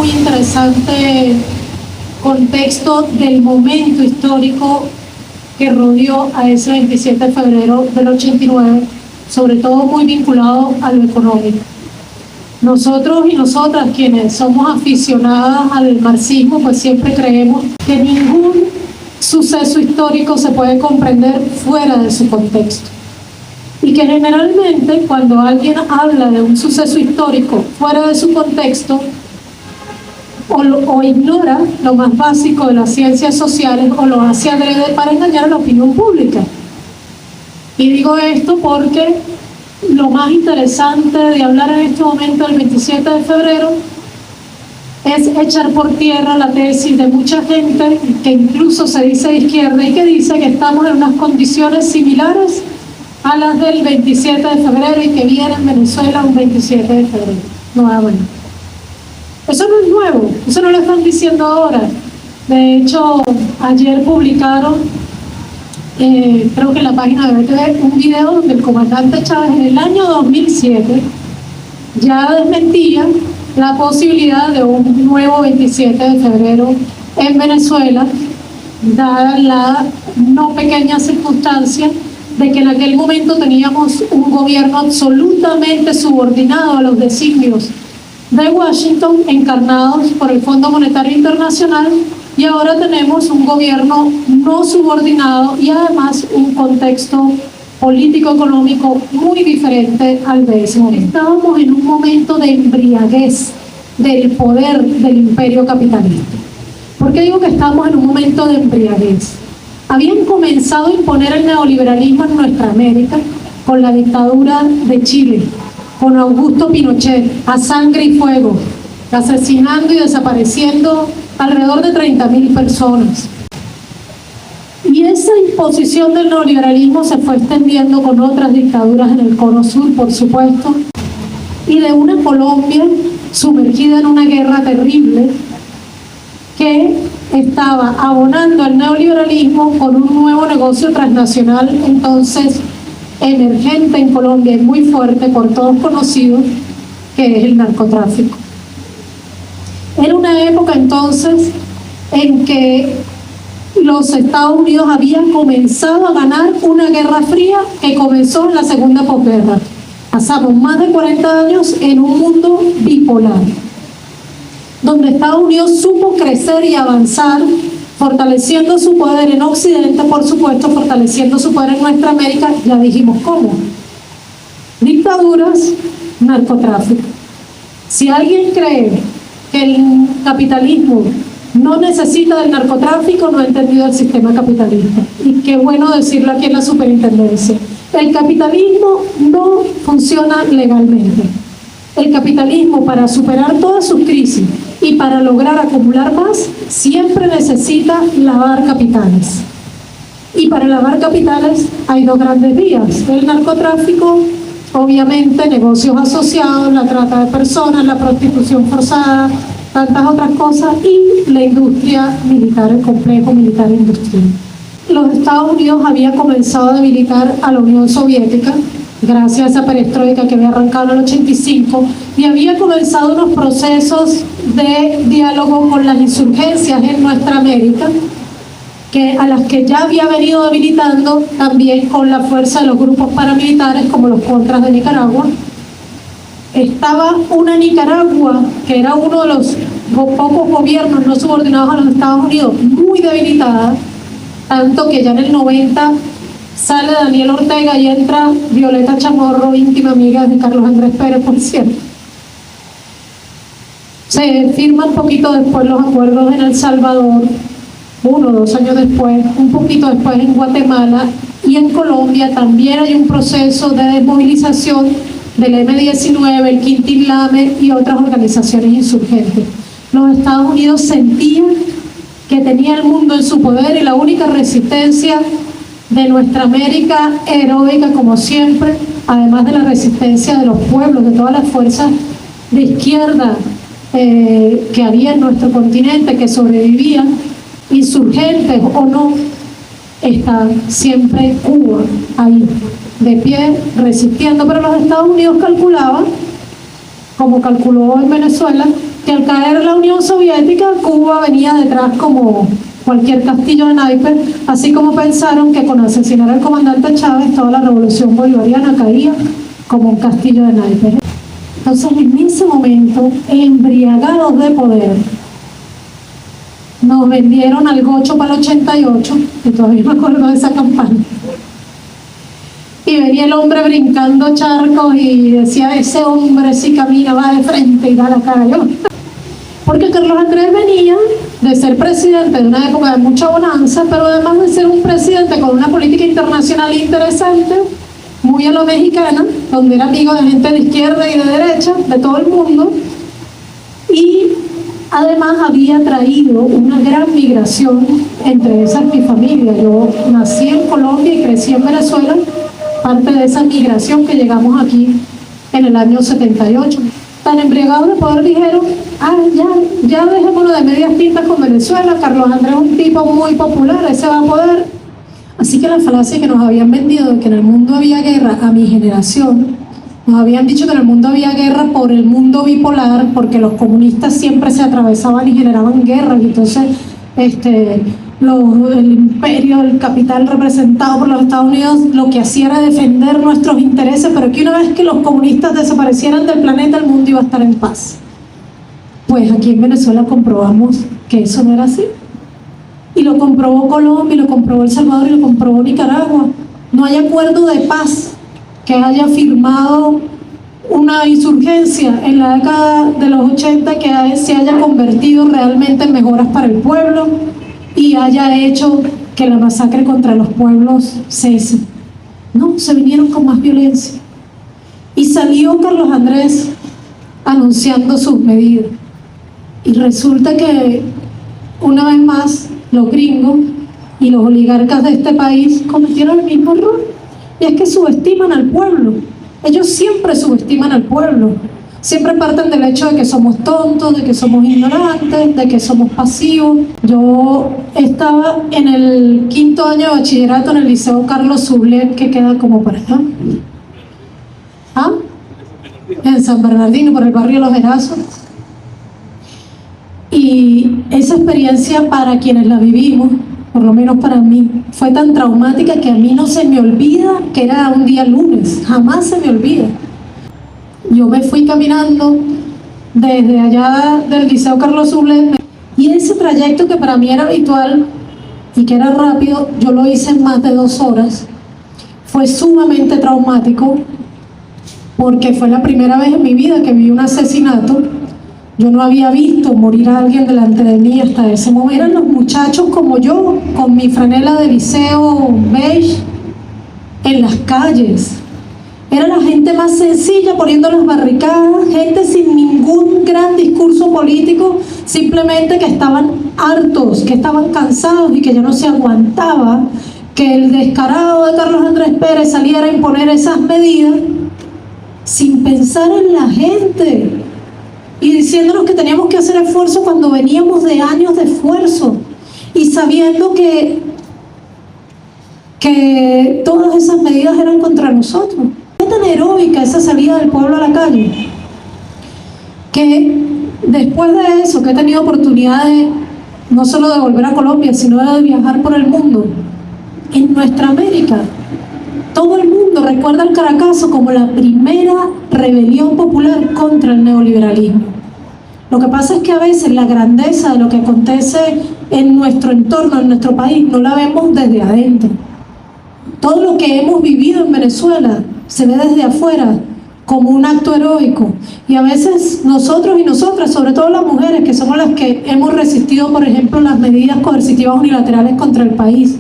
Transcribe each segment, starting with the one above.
Interesante contexto del momento histórico que rodeó a ese 27 de febrero del 89, sobre todo muy vinculado a lo económico. Nosotros y nosotras, quienes somos aficionadas al marxismo, pues siempre creemos que ningún suceso histórico se puede comprender fuera de su contexto. Y que generalmente cuando alguien habla de un suceso histórico fuera de su contexto, o ignora lo más básico de las ciencias sociales o lo hace adrede para engañar a la opinión pública. Y digo esto porque lo más interesante de hablar en este momento del 27 de febrero es echar por tierra la tesis de mucha gente que incluso se dice de izquierda y que dice que estamos en unas condiciones similares a las del 27 de febrero y que viene en Venezuela un 27 de febrero nuevamente. Eso no es nuevo, eso no lo están diciendo ahora. De hecho, ayer publicaron, creo que en la página de BTV, un video donde el comandante Chávez en el año 2007 ya desmentía la posibilidad de un nuevo 27 de febrero en Venezuela, dada la no pequeña circunstancia de que en aquel momento teníamos un gobierno absolutamente subordinado a los designios de Washington, encarnados por el Fondo Monetario Internacional, y ahora tenemos un gobierno no subordinado y además un contexto político-económico muy diferente al de ese momento. Estábamos en un momento de embriaguez del poder del imperio capitalista. ¿Por qué digo que estamos en un momento de embriaguez? Habían comenzado a imponer el neoliberalismo en nuestra América con la dictadura de Chile, con Augusto Pinochet, a sangre y fuego, asesinando y desapareciendo alrededor de 30.000 personas. Y esa imposición del neoliberalismo se fue extendiendo con otras dictaduras en el Cono Sur, por supuesto, y de una Colombia sumergida en una guerra terrible que estaba abonando al neoliberalismo con un nuevo negocio transnacional, entonces emergente en Colombia y muy fuerte, por todos conocido, que es el narcotráfico. Era una época entonces en que los Estados Unidos habían comenzado a ganar una guerra fría que comenzó en la segunda posguerra. Pasamos más de 40 años en un mundo bipolar, donde Estados Unidos supo crecer y avanzar, fortaleciendo su poder en Occidente, por supuesto, fortaleciendo su poder en nuestra América, ya dijimos cómo. Dictaduras, narcotráfico. Si alguien cree que el capitalismo no necesita del narcotráfico, no ha entendido el sistema capitalista. Y qué bueno decirlo aquí en la superintendencia. El capitalismo no funciona legalmente. El capitalismo, para superar todas sus crisis y para lograr acumular más, siempre necesita lavar capitales. Y para lavar capitales hay dos grandes vías: el narcotráfico, obviamente negocios asociados, la trata de personas, la prostitución forzada, tantas otras cosas, y la industria militar, el complejo militar industrial. Los Estados Unidos habían comenzado a debilitar a la Unión Soviética gracias a esa perestroika que había arrancado en el 85, y había comenzado unos procesos de diálogo con las insurgencias en nuestra América, a las que ya había venido debilitando también con la fuerza de los grupos paramilitares como los Contras de Nicaragua. Estaba una Nicaragua que era uno de los pocos gobiernos no subordinados a los Estados Unidos, muy debilitada, tanto que ya en el 90 sale Daniel Ortega y entra Violeta Chamorro, íntima amiga de Carlos Andrés Pérez, por cierto. Se firman un poquito después los acuerdos en El Salvador, 1 o 2 años después, un poquito después en Guatemala, y en Colombia también hay un proceso de desmovilización del M-19, el Quintín Lame y otras organizaciones insurgentes. Los Estados Unidos sentían que tenía el mundo en su poder, y la única resistencia de nuestra América heroica, como siempre, además de la resistencia de los pueblos, de todas las fuerzas de izquierda que había en nuestro continente, que sobrevivían, insurgentes o no, está siempre Cuba ahí, de pie, resistiendo. Pero los Estados Unidos calculaban, como calculó en Venezuela, que al caer la Unión Soviética, Cuba venía detrás como cualquier castillo de naipes, así como pensaron que con asesinar al comandante Chávez toda la revolución bolivariana caía como un castillo de naipes. Entonces, en ese momento, embriagados de poder, nos vendieron al gocho para el 88, que todavía me acuerdo de esa campaña, y venía el hombre brincando charcos y decía: ese hombre sí camina, va de frente y da la cara. Yo, porque Carlos Andrés venía de ser presidente de una época de mucha bonanza, pero además de ser un presidente con una política internacional interesante, muy a lo mexicana, donde era amigo de gente de izquierda y de derecha, de todo el mundo, y además había traído una gran migración entre esas mi familia. Yo nací en Colombia y crecí en Venezuela, parte de esa migración que llegamos aquí en el año 78. Tan embriagados de poder dijeron: ya dejémonos de medias tintas con Venezuela, Carlos Andrés es un tipo muy popular, ese va a poder. Así que la falacia que nos habían vendido de que en el mundo había guerra, a mi generación, nos habían dicho que en el mundo había guerra por el mundo bipolar, porque los comunistas siempre se atravesaban y generaban guerras, y entonces el imperio, el capital representado por los Estados Unidos, lo que hacía era defender nuestros intereses, pero que una vez que los comunistas desaparecieran del planeta, el mundo iba a estar en paz. Pues aquí en Venezuela comprobamos que eso no era así. Y lo comprobó Colombia, y lo comprobó El Salvador, y lo comprobó Nicaragua. No hay acuerdo de paz que haya firmado una insurgencia en la década de los 80 que se haya convertido realmente en mejoras para el pueblo y haya hecho que la masacre contra los pueblos cese. No, se vinieron con más violencia. Y salió Carlos Andrés anunciando sus medidas. Y resulta que, una vez más, los gringos y los oligarcas de este país cometieron el mismo error. Y es que subestiman al pueblo. Ellos siempre subestiman al pueblo. Siempre parten del hecho de que somos tontos, de que somos ignorantes, de que somos pasivos. Yo estaba en el 5º año de bachillerato en el Liceo Carlos Sublet, que queda como por allá. En San Bernardino, por el barrio Los Herazos. Y esa experiencia, para quienes la vivimos, por lo menos para mí, fue tan traumática que a mí no se me olvida que era un día lunes, jamás se me olvida. Yo me fui caminando desde allá del Liceo Carlos Sublet, y ese trayecto que para mí era habitual y que era rápido, yo lo hice en más de 2 horas. Fue sumamente traumático porque fue la primera vez en mi vida que vi un asesinato. Yo no había visto morir a alguien delante de mí hasta ese momento. Eran los muchachos como yo, con mi franela de liceo beige, en las calles. Era la gente más sencilla poniendo las barricadas, gente sin ningún gran discurso político, simplemente que estaban hartos, que estaban cansados y que ya no se aguantaba que el descarado de Carlos Andrés Pérez saliera a imponer esas medidas sin pensar en la gente y diciéndonos que teníamos que hacer esfuerzo cuando veníamos de años de esfuerzo y sabiendo que todas esas medidas eran contra nosotros. Fue tan heroica esa salida del pueblo a la calle que después de eso, que he tenido oportunidad de no solo de volver a Colombia, sino de viajar por el mundo, en nuestra América, todo el mundo recuerda el Caracazo como la primera rebelión popular contra el neoliberalismo. Lo que pasa es que a veces la grandeza de lo que acontece en nuestro entorno, en nuestro país, no la vemos desde adentro. Todo lo que hemos vivido en Venezuela se ve desde afuera como un acto heroico, y a veces nosotros y nosotras, sobre todo las mujeres, que somos las que hemos resistido, por ejemplo, las medidas coercitivas unilaterales contra el país,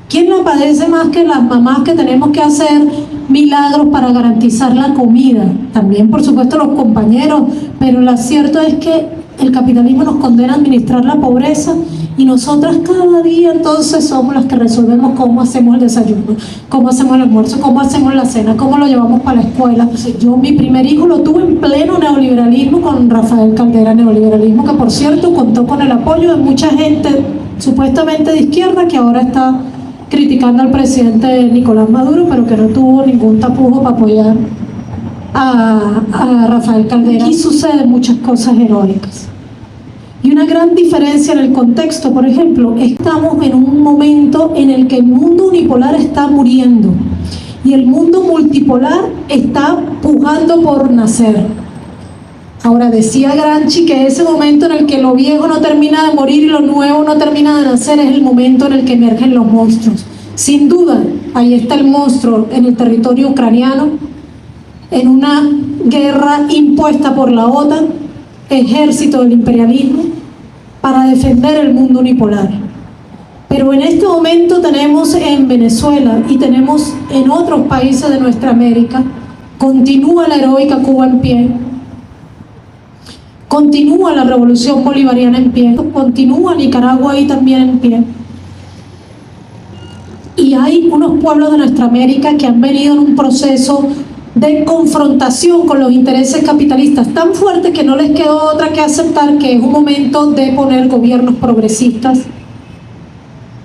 ¿quién la padece más que las mamás que tenemos que hacer milagros para garantizar la comida? También, por supuesto, los compañeros, pero lo cierto es que el capitalismo nos condena a administrar la pobreza, y nosotras cada día entonces somos las que resolvemos cómo hacemos el desayuno, cómo hacemos el almuerzo, cómo hacemos la cena, cómo lo llevamos para la escuela. Yo mi primer hijo lo tuve en pleno neoliberalismo con Rafael Caldera, neoliberalismo que por cierto contó con el apoyo de mucha gente supuestamente de izquierda que ahora está criticando al presidente Nicolás Maduro, pero que no tuvo ningún tapujo para apoyar a Rafael Caldera. Aquí suceden muchas cosas heroicas. Y una gran diferencia en el contexto, por ejemplo, estamos en un momento en el que el mundo unipolar está muriendo y el mundo multipolar está pujando por nacer. Ahora, decía Gramsci que ese momento en el que lo viejo no termina de morir y lo nuevo no termina de nacer es el momento en el que emergen los monstruos. Sin duda, ahí está el monstruo en el territorio ucraniano, en una guerra impuesta por la OTAN, ejército del imperialismo, para defender el mundo unipolar. Pero en este momento tenemos en Venezuela y tenemos en otros países de nuestra América, continúa la heroica Cuba en pie, continúa la revolución bolivariana en pie, continúa Nicaragua ahí también en pie. Y hay unos pueblos de nuestra América que han venido en un proceso de confrontación con los intereses capitalistas tan fuerte que no les quedó otra que aceptar que es un momento de poner gobiernos progresistas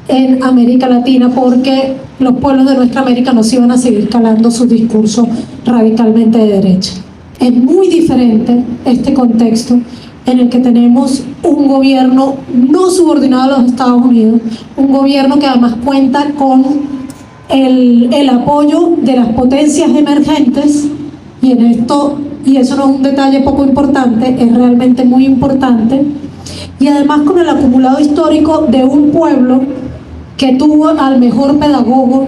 en América Latina, porque los pueblos de nuestra América no se iban a seguir calando sus discursos radicalmente de derecha. Es muy diferente este contexto en el que tenemos un gobierno no subordinado a los Estados Unidos, un gobierno que además cuenta con el apoyo de las potencias emergentes, y en esto, y eso no es un detalle poco importante, es realmente muy importante, y además con el acumulado histórico de un pueblo que tuvo al mejor pedagogo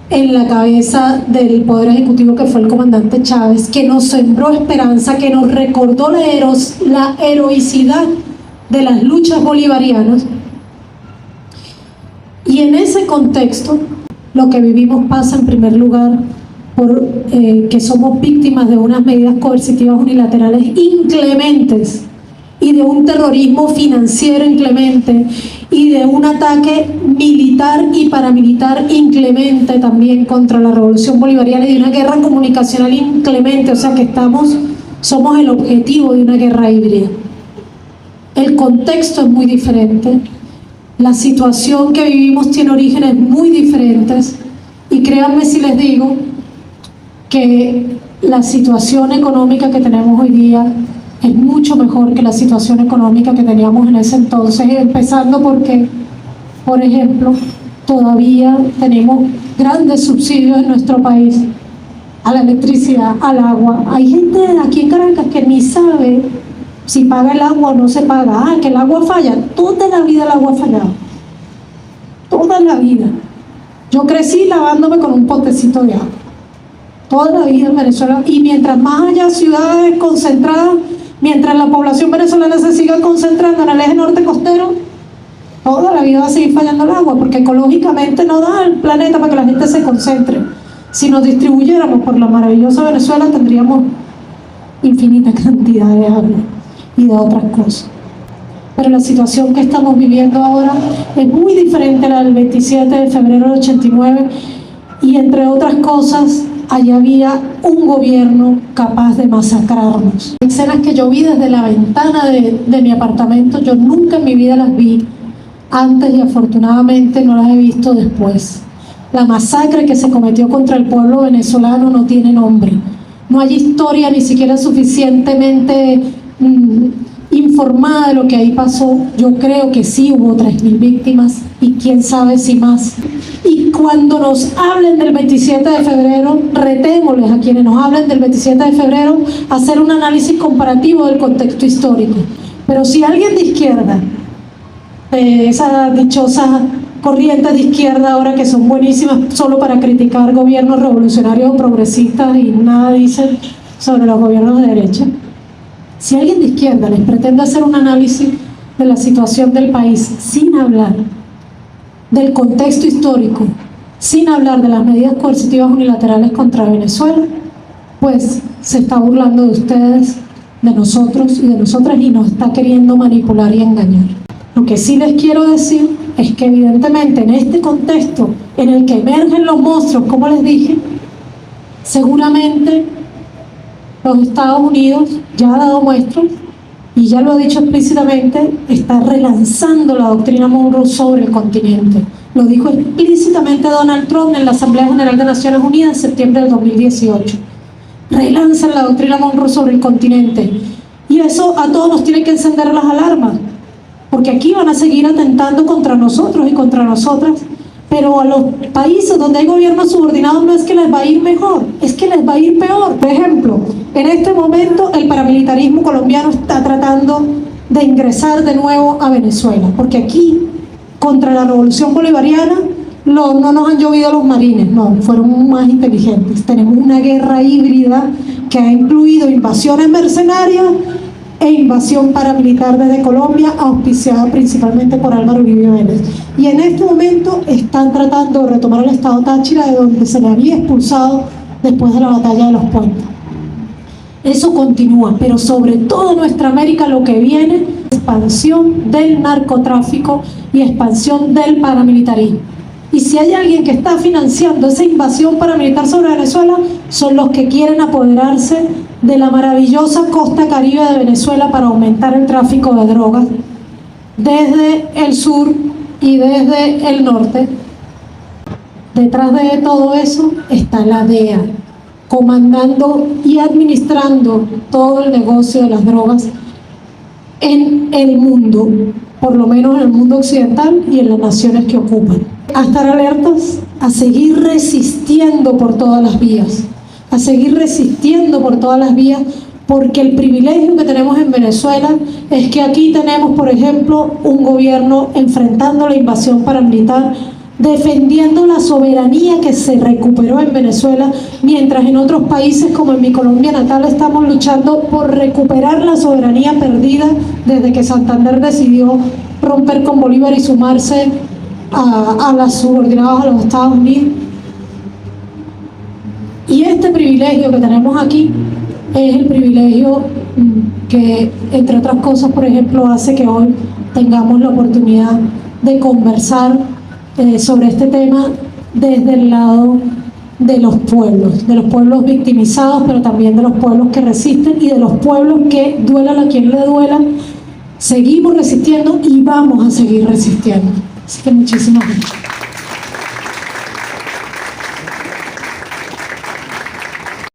en la cabeza del Poder Ejecutivo, que fue el comandante Chávez, que nos sembró esperanza, que nos recordó la heroicidad de las luchas bolivarianas. Y en ese contexto, lo que vivimos pasa en primer lugar por que somos víctimas de unas medidas coercitivas unilaterales inclementes y de un terrorismo financiero inclemente y de un ataque militar y paramilitar inclemente también contra la revolución bolivariana y de una guerra comunicacional inclemente, o sea que somos el objetivo de una guerra híbrida. El contexto es muy diferente, la situación que vivimos tiene orígenes muy diferentes, y créanme si les digo que la situación económica que tenemos hoy día es mucho mejor que la situación económica que teníamos en ese entonces, empezando porque, por ejemplo, todavía tenemos grandes subsidios en nuestro país a la electricidad, al agua. Hay gente aquí en Caracas que ni sabe si paga el agua o no se paga. Que el agua falla. Toda la vida el agua ha fallado. Toda la vida. Yo crecí lavándome con un potecito de agua. Toda la vida en Venezuela. Y mientras más haya ciudades concentradas, mientras la población venezolana se siga concentrando en el eje norte costero, toda la vida va a seguir fallando el agua, porque ecológicamente no da el planeta para que la gente se concentre. Si nos distribuyéramos por la maravillosa Venezuela, tendríamos infinita cantidad de agua y de otras cosas. Pero la situación que estamos viviendo ahora es muy diferente a la del 27 de febrero del 89, y entre otras cosas, allá había un gobierno capaz de masacrarnos. Escenas que yo vi desde la ventana de mi apartamento, yo nunca en mi vida las vi antes y afortunadamente no las he visto después. La masacre que se cometió contra el pueblo venezolano no tiene nombre. No hay historia ni siquiera suficientemente informada de lo que ahí pasó. Yo creo que sí hubo 3.000 víctimas y quién sabe si más. Y cuando nos hablen del 27 de febrero, retémosles a quienes nos hablen del 27 de febrero a hacer un análisis comparativo del contexto histórico. Pero si alguien de izquierda, de esa dichosa corrientes de izquierda ahora que son buenísimas solo para criticar gobiernos revolucionarios o progresistas y nada dicen sobre los gobiernos de derecha. Si alguien de izquierda les pretende hacer un análisis de la situación del país sin hablar del contexto histórico, sin hablar de las medidas coercitivas unilaterales contra Venezuela, pues se está burlando de ustedes, de nosotros y de nosotras, y nos está queriendo manipular y engañar. Lo que sí les quiero decir es que evidentemente en este contexto en el que emergen los monstruos, como les dije, seguramente los Estados Unidos ya ha dado muestras y ya lo ha dicho explícitamente, está relanzando la doctrina Monroe sobre el continente. Lo dijo explícitamente Donald Trump en la Asamblea General de Naciones Unidas en septiembre del 2018. Relanzan la doctrina Monroe sobre el continente. Y eso a todos nos tiene que encender las alarmas, porque aquí van a seguir atentando contra nosotros y contra nosotras, pero a los países donde hay gobiernos subordinados no es que les va a ir mejor, es que les va a ir peor. Por ejemplo, en este momento el paramilitarismo colombiano está tratando de ingresar de nuevo a Venezuela, porque aquí, contra la revolución bolivariana, no nos han llovido los marines, no, fueron más inteligentes. Tenemos una guerra híbrida que ha incluido invasiones mercenarias e invasión paramilitar desde Colombia, auspiciada principalmente por Álvaro Uribe Vélez. Y en este momento están tratando de retomar el estado Táchira, de donde se le había expulsado después de la batalla de los Puentes. Eso continúa, pero sobre todo en nuestra América lo que viene es expansión del narcotráfico y expansión del paramilitarismo. Y si hay alguien que está financiando esa invasión paramilitar sobre Venezuela, son los que quieren apoderarse de la maravillosa costa caribe de Venezuela para aumentar el tráfico de drogas desde el sur y desde el norte. Detrás de todo eso está la DEA, comandando y administrando todo el negocio de las drogas en el mundo, por lo menos en el mundo occidental y en las naciones que ocupan. A estar alertas, a seguir resistiendo por todas las vías, a seguir resistiendo por todas las vías, porque el privilegio que tenemos en Venezuela es que aquí tenemos, por ejemplo, un gobierno enfrentando la invasión paramilitar, defendiendo la soberanía que se recuperó en Venezuela, mientras en otros países como en mi Colombia natal estamos luchando por recuperar la soberanía perdida desde que Santander decidió romper con Bolívar y sumarse a las subordinadas a los Estados Unidos. Y este privilegio que tenemos aquí es el privilegio que, entre otras cosas, por ejemplo, hace que hoy tengamos la oportunidad de conversar sobre este tema desde el lado de los pueblos victimizados, pero también de los pueblos que resisten y de los pueblos que, duela a quien le duela, seguimos resistiendo y vamos a seguir resistiendo. Así que muchísimas gracias.